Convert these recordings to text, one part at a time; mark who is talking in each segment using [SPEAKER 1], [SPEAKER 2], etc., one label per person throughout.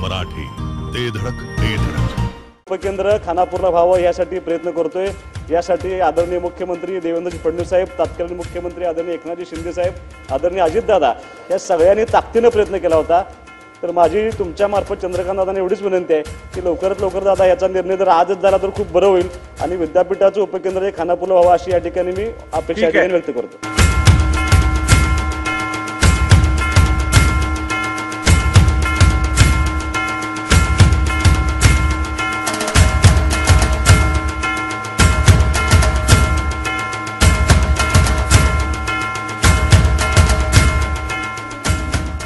[SPEAKER 1] मराठी, ते धडक ते धडक.
[SPEAKER 2] उपकेंद्र खानापूरला व्हावं यासाठी प्रयत्न करतोय. यासाठी आदरणीय मुख्यमंत्री देवेंद्रजी फडणवीस साहेब, तत्कालीन मुख्यमंत्री आदरणीय एकनाथजी शिंदे साहेब, आदरणीय अजितदादा या सगळ्यांनी ताकदीनं प्रयत्न केला होता. तर माझी तुमच्या मार्फत चंद्रकांत दादांना एवढीच विनंती आहे की लवकरात लवकर दादा याचा निर्णय जर आजच झाला तर खूप बरं होईल आणि विद्यापीठाचं उपकेंद्र हे खानापूरला व्हावं अशी या ठिकाणी मी अपेक्षा व्यक्त करतो.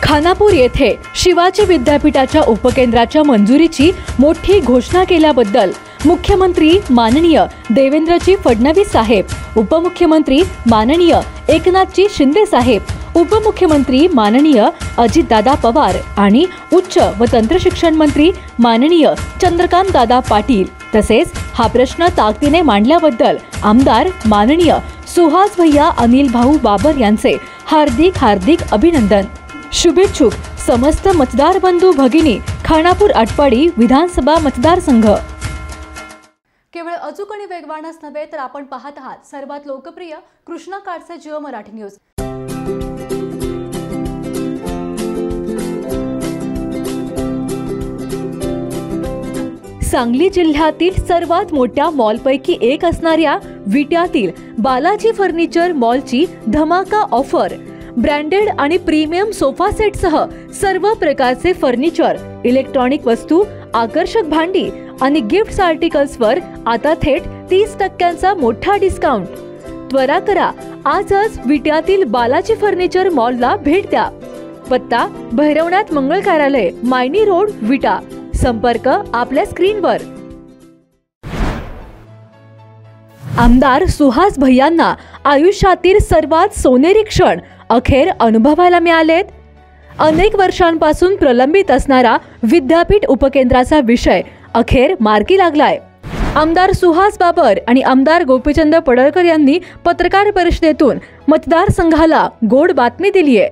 [SPEAKER 3] खानापूर येथे शिवाजी विद्यापीठाच्या उपकेंद्राच्या मंजुरीची मोठी घोषणा केल्याबद्दल मुख्यमंत्री माननीय देवेंद्रजी फडणवीस साहेब, उपमुख्यमंत्री माननीय एकनाथजी शिंदे साहेब, उपमुख्यमंत्री माननीय अजितदादा पवार आणि उच्च व तंत्रशिक्षण मंत्री माननीय चंद्रकांत दादा पाटील तसेच हा प्रश्न ताकदीने मांडल्याबद्दल आमदार माननीय सुहास भैया अनिल भाऊ बाबर यांचे हार्दिक हार्दिक अभिनंदन. शुभेच्छुक समस्त मतदार बंधू भगिनी खानापूर आटपाडी विधानसभा मतदारसंघ.
[SPEAKER 4] केवळ अचूक आणि वेगवानच नव्हे तर आपण पाहत आहात सर्वात लोकप्रिय कृष्णा काडसे जिओ मराठी न्यूज.
[SPEAKER 3] सांगली जिल्ह्यातील सर्वात मोठ्या मॉलपैकी एक असणाऱ्या विट्यातील बालाजी फर्निचर मॉलची धमाका ऑफर. ब्रँडेड आणि प्रीमियम सोफा सेट सह सर्व प्रकारचे फर्निचर, इलेक्ट्रॉनिक वस्तू, आकर्षक भांडी आणि गिफ्ट आर्टिकल्सवर आता थेट 30% मोठा डिस्काउंट. त्वरा करा, आजच विट्यातील बालाजी फर्निचर मॉलला भेट द्या. पत्ता भैरवनाथ मंगळ कार्यालय, मायनी रोड, विटा. संपर्क आपल्या स्क्रीनवर. आमदार सुहास भैयांना आयुष्यातील सर्वात सोनेरी क्षण अखेर अनुभवायला मिळालेत. अनेक वर्षांपासून प्रलंबित असणारा विद्यापीठ उपकेंद्राचा विषय अखेर मार्गी लागलाय. आमदार सुहास बाबर आणि आमदार गोपीचंद पडळकर यांनी पत्रकार परिषदेतून मतदारसंघाला गोड बातमी दिली आहे.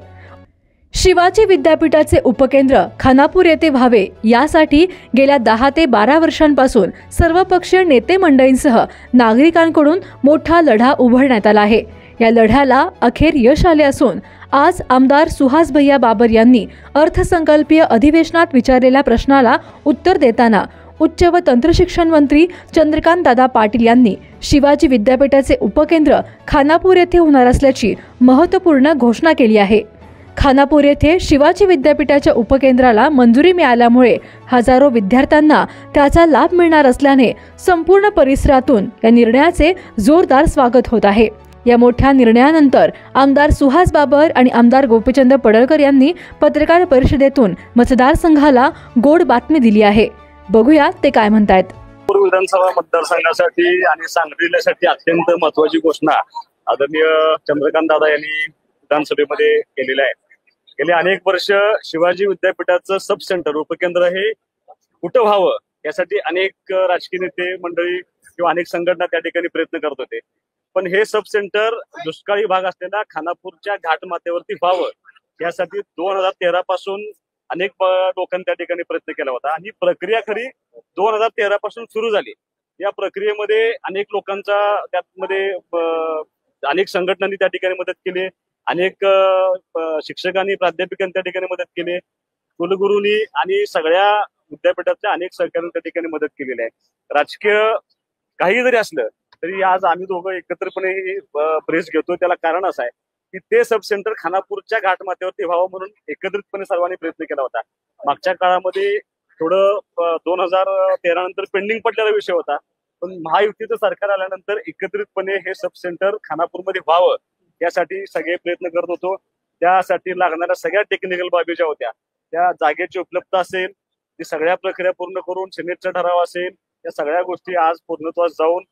[SPEAKER 3] शिवाजी विद्यापीठाचे उपकेंद्र खानापूर येथे व्हावे यासाठी गेल्या 10 ते 12 वर्षांपासून सर्वपक्षीय नेते मंडळींसह नागरिकांकडून मोठा लढा उभारण्यात आला आहे. या लढ्याला अखेर यश आले असून आज आमदार सुहास भैया बाबर यांनी अर्थसंकल्पीय अधिवेशनात विचारलेल्या प्रश्नाला उत्तर देताना उच्च व तंत्रशिक्षण मंत्री चंद्रकांत दादा पाटील यांनी शिवाजी विद्यापीठाचे उपकेंद्र खानापूर येथे होणार असल्याची महत्त्वपूर्ण घोषणा केली आहे. खानापूर येथे शिवाजी विद्यापीठाच्या उपकेंद्राला मंजुरी मिळाल्यामुळे हजारो विद्यार्थ्यांना त्याचा लाभ मिळणार असल्याने संपूर्ण परिसरातून या निर्णयाचे जोरदार स्वागत होत आहे. या मोठ्या निर्णयानंतर आमदार सुहास बाबर आणि आमदार गोपीचंद पडळकर यांनी पत्रकार परिषदेतून मतदारसंघाला गोड बातमी दिली आहे. बघूया ते काय म्हणतायत.
[SPEAKER 2] विधानसभा मतदारसंघासाठी आणि सांगली जिल्ह्यासाठी अत्यंत महत्त्वाची घोषणा आदरणीय चंद्रकांत दादा यांनी विधानसभेमध्ये केलेली आहे. गेले अनेक वर्ष शिवाजी विद्यापीठाचं सब सेंटर उपकेंद्र हे कुठं व्हावं यासाठी अनेक राजकीय नेते मंडळी किंवा अनेक संघटना त्या ठिकाणी प्रयत्न करत होते. पण हे सब सेंटर दुष्काळी भाग असलेल्या खानापूरच्या घाटमाथ्यावरती व्हावं यासाठी 2013 पासून अनेक लोकांनी त्या ठिकाणी प्रयत्न केला होता आणि प्रक्रिया खरी 2013 पासून सुरू झाली. या प्रक्रियेमध्ये अनेक लोकांचा त्यामध्ये अनेक संघटनांनी त्या ठिकाणी मदत केली, अनेक शिक्षकांनी प्राध्यापकांनी त्या ठिकाणी मदत केली, कुलगुरूंनी आणि सगळ्या विद्यापीठाच्या अनेक सहकार्यांनी त्या ठिकाणी मदत केलेली आहे. राजकीय काही जरी असलं तरी आज आम्ही दोघं एकत्रपणे प्रेस घेतो. त्याला कारण असं आहे की ते सब सेंटर खानापूरच्या घाटमाथ्यावरती व्हावं म्हणून एकत्रितपणे सर्वांनी प्रयत्न केला होता. मागच्या काळामध्ये थोडं 2013 नंतर पेंडिंग पडलेला विषय होता, पण महायुतीचं सरकार आल्यानंतर एकत्रितपणे हे सब सेंटर खानापूरमध्ये व्हावं यासाठी सगळे प्रयत्न करत होतो. त्यासाठी लागणाऱ्या सगळ्या टेक्निकल बाबी ज्या होत्या, त्या जागेची उपलब्धता असेल, ती सगळ्या प्रक्रिया पूर्ण करून सिनेटचा ठराव असेल, या सगळ्या गोष्टी आज पूर्णत्वास जाऊन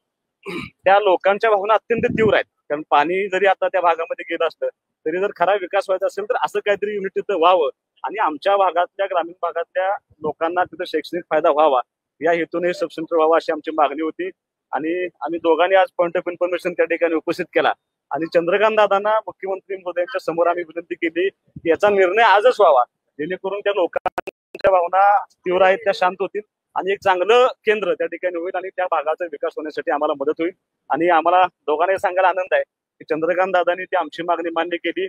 [SPEAKER 2] त्या लोकांच्या भावना अत्यंत तीव्र आहेत. कारण पाणी जरी आता त्या भागामध्ये गेलं असतं तरी जर खरा विकास व्हायचा असेल तर असं काहीतरी युनिट तिथं व्हावं आणि आमच्या भागातल्या ग्रामीण भागातल्या लोकांना तिथं शैक्षणिक फायदा व्हावा या हेतूने सब सेंटर व्हावा अशी आमची मागणी होती. आणि आम्ही दोघांनी आज पॉइंट ऑफ इन्फॉर्मेशन त्या ठिकाणी उपस्थित केला आणि चंद्रकांत दादांना मुख्यमंत्री महोदयांच्या समोर आम्ही विनंती केली की याचा निर्णय आजच व्हावा जेणेकरून त्या लोकांना आमच्या भावना तीव्र आहेत त्या शांत होतील आणि एक चांगलं केंद्र त्या ठिकाणी होईल आणि त्या भागाचा विकास होण्यासाठी आम्हाला मदत होईल. आणि आम्हाला दोघांनाही सांगायला आनंद आहे की चंद्रकांत दादांनी ती आमची मागणी मान्य केली.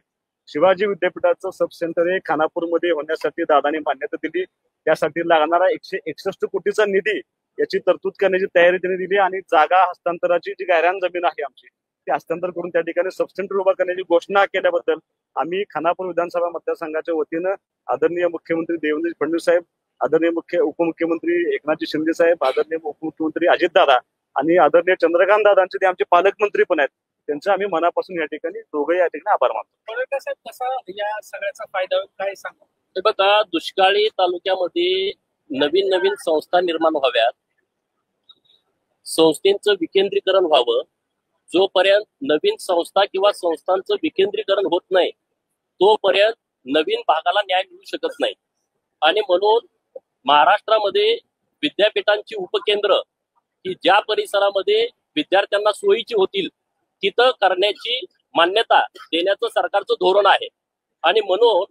[SPEAKER 2] शिवाजी विद्यापीठाचं सब सेंटर हे खानापूरमध्ये होण्यासाठी दादांनी मान्यता दिली. त्यासाठी लागणारा 161 कोटीचा निधी याची तरतूद करण्याची तयारी त्यांनी दिली आणि जागा हस्तांतराची जी गायरान जमीन आहे आमची ती हस्तांतर करून त्या ठिकाणी सब सेंटर उभा करण्याची घोषणा केल्याबद्दल आम्ही खानापूर विधानसभा मतदारसंघाच्या वतीनं आदरणीय मुख्यमंत्री देवेंद्र फडणवीस साहेब, आदरणीय उपमुख्यमंत्री एकनाथजी शिंदे साहेब, आदरणीय उपमुख्यमंत्री अजितदादा आणि आदरणीय चंद्रकांत दादांचे ते आमचे पालकमंत्री पण आहेत, त्यांचं आम्ही मनापासून या ठिकाणी दोघंही या ठिकाणी आभार मानतो.
[SPEAKER 5] कसा या सगळ्याचा फायदा होईल काय सांगा?
[SPEAKER 6] हे बघा, दुष्काळी तालुक्यामध्ये नवीन नवीन संस्था निर्माण व्हाव्यात, संस्थेचं विकेंद्रीकरण व्हावं. जोपर्यंत नवीन संस्था किंवा संस्थांचं विकेंद्रीकरण होत नाही तोपर्यंत नवीन भागाला न्याय मिळू शकत नाही. आणि म्हणून महाराष्ट्रामध्ये विद्यापीठांची उपकेंद्र की ज्या परिसरामध्ये विद्यार्थ्यांना सोयीची होतील तिथं करण्याची मान्यता देण्याचं सरकारचं धोरण आहे. आणि म्हणून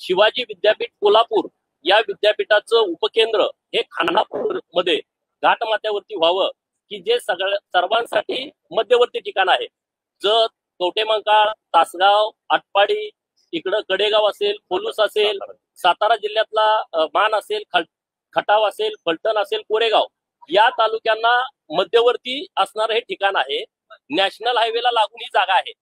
[SPEAKER 6] शिवाजी विद्यापीठ कोल्हापूर या विद्यापीठाचं उपकेंद्र हे खानापूर मध्ये घाटमाथ्यावरती व्हावं की जे सर्वांसाठी मध्यवर्ती ठिकाण आहे. जत, कवटेमंकाळ, तासगाव, आटपाडी, इकडं कडेगाव असेल, पोलूस असेल, सातारा जिल्ह्यातला मान असेल, खटाव असेल, फलटण असेल, कोरेगाव या तालुक्यांना मध्यवर्ती असणारं हे ठिकाण आहे. नॅशनल हायवेला लागून ही जागा आहे.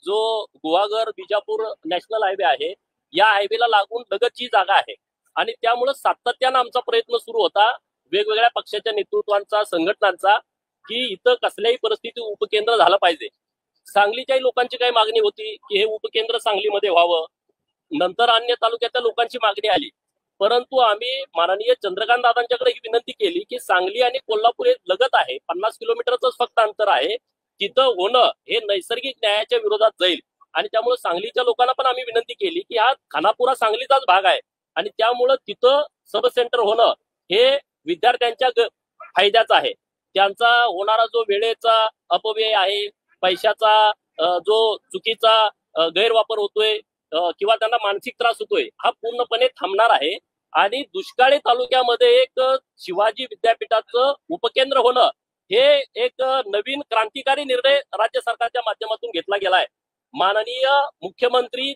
[SPEAKER 6] जो गुहागर बिजापूर नॅशनल हायवे आहे या हायवेला लागून लगतची जागा आहे. आणि त्यामुळे सातत्यानं आमचा प्रयत्न सुरू होता वेगवेगळ्या पक्षाच्या नेतृत्वांचा, संघटनांचा, की इथं कसल्याही परिस्थितीत उपकेंद्र झालं पाहिजे. सांगलीच्याही लोकांची काही मागणी होती की हे उपकेंद्र सांगलीमध्ये व्हावं. नंतर अन्य तालुक्यातल्या लोकांची मागणी आली. परंतु आम्ही माननीय चंद्रकांत दादांच्याकडे ही विनंती केली की सांगली आणि कोल्हापूर हे लगत आहे, 50 किलोमीटरच फक्त अंतर आहे, तिथं होणं हे नैसर्गिक न्यायाच्या विरोधात जाईल. आणि त्यामुळे सांगलीच्या लोकांना पण आम्ही विनंती केली की हा खानापुरा सांगलीचाच भाग आहे आणि त्यामुळं तिथं सब सेंटर होणं हे विद्यार्थ्यांच्या फायद्याचा आहे. त्यांचा होणारा जो वेळेचा अपव्यय आहे, पैशाचा जो चुकीचा गैरवापर होतोय किंवा त्यांना मानसिक त्रास होतोय हा पूर्णपणे थांबणार आहे. आणि दुष्काळी तालुक्यामध्ये एक शिवाजी विद्यापीठाचं उपकेंद्र होणं हे एक नवीन क्रांतिकारी निर्णय राज्य सरकारच्या माध्यमातून घेतला गेलाय. माननीय मुख्यमंत्री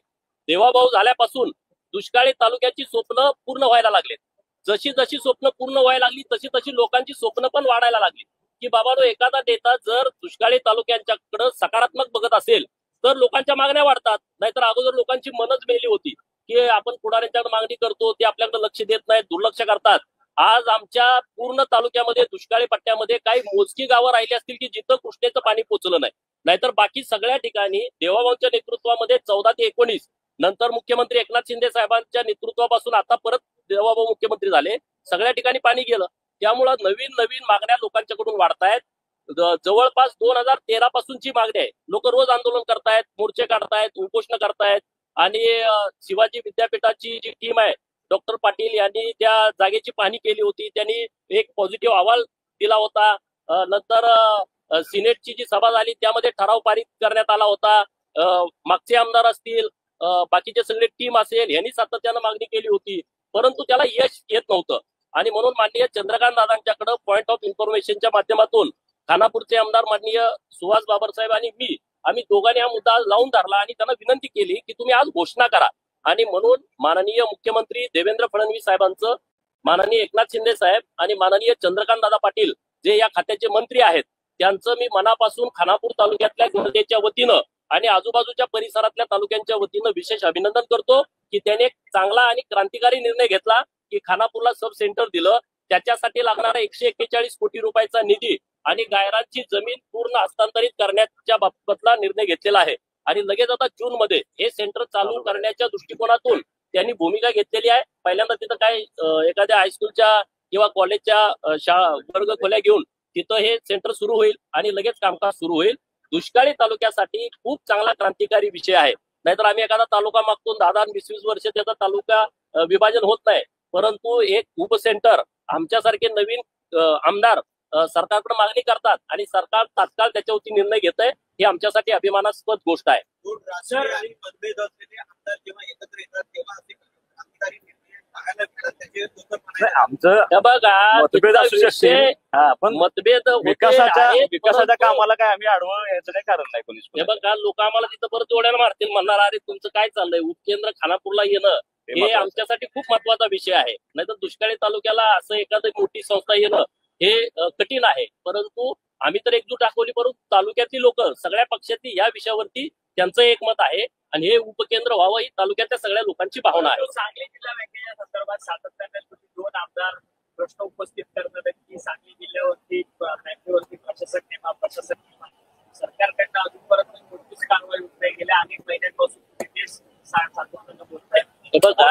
[SPEAKER 6] देवाभाऊ झाल्यापासून दुष्काळी तालुक्याची स्वप्न पूर्ण व्हायला लागलेत. जशी जशी स्वप्न पूर्ण व्हायला लागली तशी तशी लोकांची स्वप्न पण वाढायला लागली की बाबानो एखादा नेता जर दुष्काळी तालुक्यांच्याकडे सकारात्मक बघत असेल तर लोकांच्या मागण्या वाढतात. नाहीतर अगोदर लोकांची मनच मेली होती की आपण पुढाऱ्यांच्याकडे मागणी करतो ते आपल्याकडे लक्ष देत नाहीत, दुर्लक्ष करतात. आज आमच्या पूर्ण तालुक्यामध्ये दुष्काळी पट्ट्यामध्ये काही मोजकी गावं राहिली असतील की जिथं कृष्णेचं पाणी पोचलं नाही. नाहीतर बाकी सगळ्या ठिकाणी देवाभाऊंच्या नेतृत्वामध्ये 14 ते 19 नंतर मुख्यमंत्री एकनाथ शिंदे साहेबांच्या नेतृत्वापासून आता परत देवाभाऊ मुख्यमंत्री झाले, सगळ्या ठिकाणी पाणी गेलं. त्यामुळं नवीन नवीन मागण्या लोकांच्याकडून वाढतायत. जवळपास 2013 पासूनची मागणी आहे. लोक रोज आंदोलन करतायत, मोर्चे काढतायत, उपोषण करतायत. आणि शिवाजी विद्यापीठाची जी टीम आहे डॉक्टर पाटील यांनी त्या जागेची पाहणी केली होती. त्यांनी एक पॉझिटिव्ह अहवाल दिला होता. नंतर सिनेटची जी सभा झाली त्यामध्ये ठराव पारित करण्यात आला होता. मागचे आमदार असतील, बाकीचे सगळे टीम असेल यांनी सातत्यानं मागणी केली होती, परंतु त्याला यश येत नव्हतं. आणि म्हणून माननीय चंद्रकांत दादांच्याकडे पॉइंट ऑफ इन्फॉर्मेशनच्या माध्यमातून खानापूरचे आमदार माननीय सुहास बाबरसाहेब आणि मी आम्ही दोघांनी हा मुद्दा लावून धरला आणि त्यांना विनंती केली की तुम्ही आज घोषणा करा. आणि म्हणून माननीय मुख्यमंत्री देवेंद्र फडणवीस साहेबांचं, माननीय एकनाथ शिंदे साहेब आणि माननीय चंद्रकांत दादा पाटील जे या खात्याचे मंत्री आहेत त्यांचं मी मनापासून खानापूर तालुक्यातल्या जनतेच्या वतीनं आणि आजूबाजूच्या परिसरातल्या तालुक्यांच्या वतीनं विशेष अभिनंदन करतो की त्याने एक चांगला आणि क्रांतिकारी निर्णय घेतला की खानापूरला सब सेंटर दिलं. त्याच्यासाठी लागणारा 141 कोटी रुपयाचा निधी आणि गायरांची जमीन पूर्ण हस्तांतरित करण्याच्या बाबतला निर्णय घेतलेला आहे. आणि लगेच आता जून मध्ये हे सेंटर चालू करण्याच्या दृष्टिकोनातून त्यांनी भूमिका घेतलेली आहे. पहिल्यांदा तिथं काय एखाद्या हायस्कूलच्या किंवा कॉलेजच्या वर्ग खोल्या घेऊन तिथं हे सेंटर सुरू होईल आणि लगेच कामकाज सुरू होईल. दुष्काळी तालुक्यासाठी खूप चांगला क्रांतिकारी विषय आहे. नाहीतर आम्ही एखादा तालुका मागतो 10-20 वर्ष त्याचा तालुका विभाजन होत नाही, परंतु एक उपसेंटर आमच्यासारखे नवीन आमदार सरकारकडे मागणी करतात आणि सरकार तात्काळ त्याच्यावरती निर्णय घेत आहे, ही आमच्यासाठी अभिमानास्पद गोष्ट आहे.
[SPEAKER 5] राजकीय आणि मतभेद असलेले आमदार जेव्हा एकत्र येतात तेव्हा असे क्रांतिकारी निर्णय
[SPEAKER 2] नाही, आमचं
[SPEAKER 6] हे बघा
[SPEAKER 2] मतभेद असू शकते
[SPEAKER 6] विषय-
[SPEAKER 2] हा, पण
[SPEAKER 6] मतभेद होते
[SPEAKER 2] विकासाच्या
[SPEAKER 6] आहेत,
[SPEAKER 2] विकासाच्या
[SPEAKER 6] परंतु-
[SPEAKER 2] कामाला काय आम्ही आडवं याचं काही कारण नाही कोणीच.
[SPEAKER 6] हे बघा लोक आम्हाला तिथं परत जोड्याला मारतील, म्हणणार अरे तुमचं काय चाललंय, उपकेंद्र खानापूरला येणं हे
[SPEAKER 2] महत्वाचं.
[SPEAKER 6] आमच्यासाठी खूप महत्वाचा विषय आहे. नाहीतर दुष्काळी तालुक्याला असं एखादी मोठी संस्था येणं हे कठीण आहे. परंतु आम्ही तर एकजूट दाखवली, परंतु तालुक्यातली लोक सगळ्या पक्षातली या विषयावरती त्यांचं एकमत आहे आणि हे उपकेंद्र व्हावं ही तालुक्यातल्या सगळ्या लोकांची भावना आहे.
[SPEAKER 5] सांगली जिल्हा बँकेच्या संदर्भात सातत्याने तुम्ही 2 आमदार प्रश्न उपस्थित करतात की सांगली जिल्ह्यावरती बँकेवरती प्रशासक नेमा सरकारकडनं अजूनपर्यंत कोणतीच कारवाई होत नाही. गेल्या अनेक महिन्यांपासून तुम्ही ते सातत्यानं बोलताय.
[SPEAKER 6] हे बघा,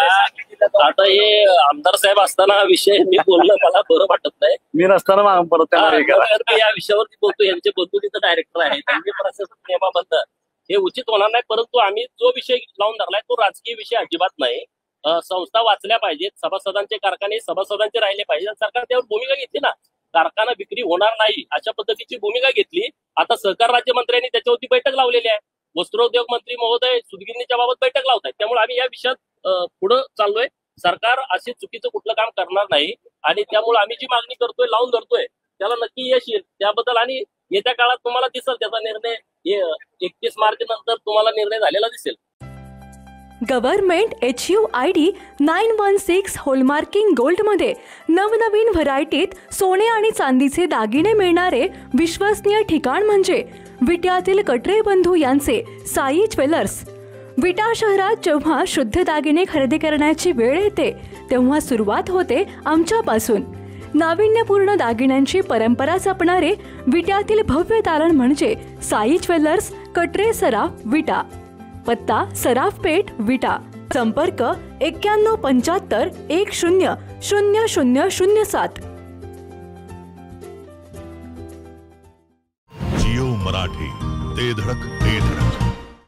[SPEAKER 6] आता हे आमदार साहेब असताना हा विषय मी बोलणं मला बरं वाटत नाही.
[SPEAKER 2] मी नसताना परत त्यांना हे करा.
[SPEAKER 6] मी या विषयावरती बोलतो, यांचे बंधू तिथं डायरेक्टर आहे, त्यांचे प्रशासक नियमाबद्दल हे उचित होणार नाही. परंतु आम्ही जो विषय लावून धरलाय तो राजकीय विषय अजिबात नाही. संस्था वाचल्या पाहिजेत, सभासदांचे कारखाने सभासदांचे राहिले पाहिजे. सरकार त्यावर भूमिका घेतली ना, कारखाना विक्री होणार नाही अशा पद्धतीची भूमिका घेतली. आता सहकार राज्यमंत्र्यांनी त्याच्यावरती बैठक लावलेली आहे. वस्त्रोद्योग मंत्री महोदय सुदगिरणीच्या बाबत बैठक लावत आहेत. त्यामुळे आम्ही या विषयात पुढे चाललोय. सरकार असे चुकीचं कुठलं काम करणार नाही आणि त्यामुळे आम्ही जी मागणी करतोय, लावून धरतोय, त्याला नक्की यश येईल त्याबद्दल. आणि येत्या काळात तुम्हाला दिसेल त्याचा निर्णय 31 मार्च नंतर तुम्हाला निर्णय झालेला दिसेल.
[SPEAKER 3] गव्हर्नमेंट HUID 916 होलमार्किंग गोल्डमध्ये नवनवीन व्हरायटीत सोने आणि चांदीचे दागिने मिळणारे विश्वसनीय ठिकाण म्हणजे विट्यातील कटरे बंधू यांचे साई ज्वेलर्स. विटा शहरात जेव्हा शुद्ध दागिने खरेदी करण्याची वेळ येते तेव्हा सुरुवात होते आमच्यापासून. नाविन्यपूर्ण दागिन्यांची परंपरा जपणारे विट्यातील भव्य तारण म्हणजे साई ज्वेलर्स, कटरे सराफ, विटा. पत्ता सराफ पेठ, विटा. संपर्क 9175 100007.
[SPEAKER 1] जिओ मराठी, ते धडक ते धडक.